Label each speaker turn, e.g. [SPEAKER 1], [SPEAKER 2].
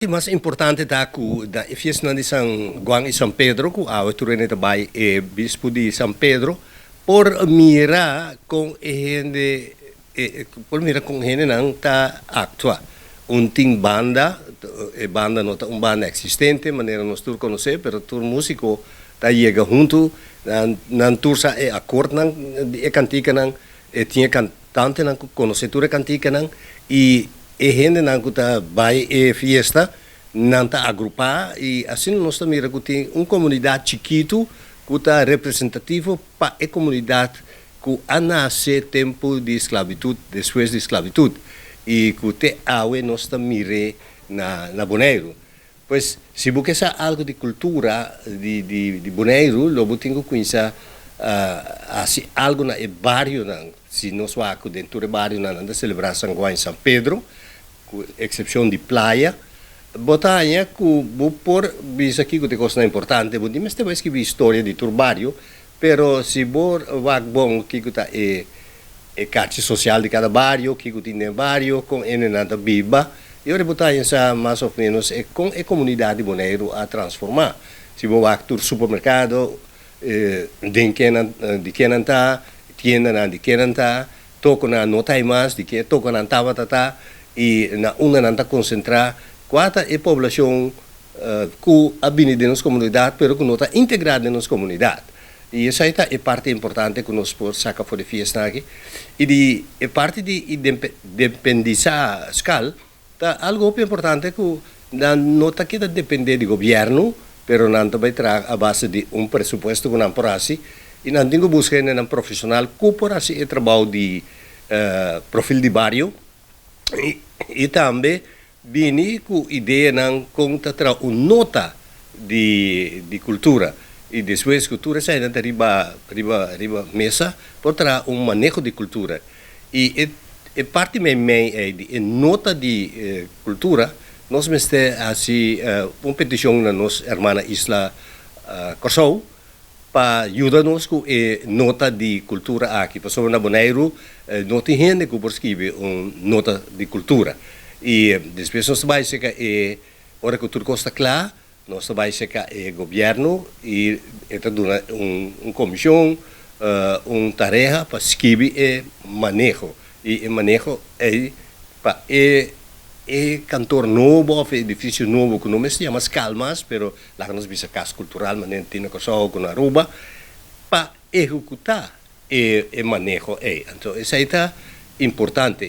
[SPEAKER 1] O mais importante está que da fiesta de São Juan e São Pedro, que a autoridade também é bispo de São Pedro, por mirar com gente, por mirar com gente não está atua. Tem banda, banda não uma banda existente, maneira nós todos conhecer, mas todo músico está chega junto, não tursa é acordo não, é cantica não, tinha cantante não, conhecedora cantica não e gente não que vai e fiesta não está agrupar e assim nós também tem uma comunidade chiquito que está representativo para a comunidade que a nasce tempo de esclavitud depois de esclavitud e que te awe nós também na Bonaire. Pois se você quer algo de cultura de Bonaire, logo tem que conhecer assim algo na barrio não, se nós vamos dentro do barrio na celebrar São Juan e São Pedro com exceção de praia, botanha que por bisa aqui que coisa importante, mas tem mais que vi história de turbario, pero se bor vai bom que está é carte social de cada barrio, que tem no barrio com nada biba, e ora botanha sa mais ou menos é com a comunidade boneiro a transformar. Se bor vai tur supermercado, de que não tá, tienda de que não tá, toco na nota mais, de que toco na tava e na uma não está concentrar quanta é a população que habita na nossa comunidade, mas que não está integrada na nossa comunidade. E essa é parte importante que nós podemos sacar fora de fiesta aqui. E é parte de independizar a escala, tá algo importante que não está aqui a depender do governo, mas não também traz a base de presupuesto que não por assim, e não tem que buscar um profissional que por assim é trabalho de perfil de barrio, e também vini com ideia não conta tra uma nota de cultura e depois cultura sai da riba mesa por tra manejo de cultura e parte também é de nota de cultura nós mestre assim uma petição na nossa irmã Isla Corsou para ajudar-nos com a nota de cultura aqui. Para sobre na Bonaire, não tem gente que por escrever uma nota de cultura. E depois nós vai ser que hora que tudo está claro, nós vai ser que o governo e está dando uma comissão, uma tarefa para escrever o manejo. E o manejo é para cantor novo, ou edifício novo, que não se chama calmas, mas lá nós vemos a casa cultural, mas não tem que só com a Aruba, para executar o manejo. Então, isso aí está importante.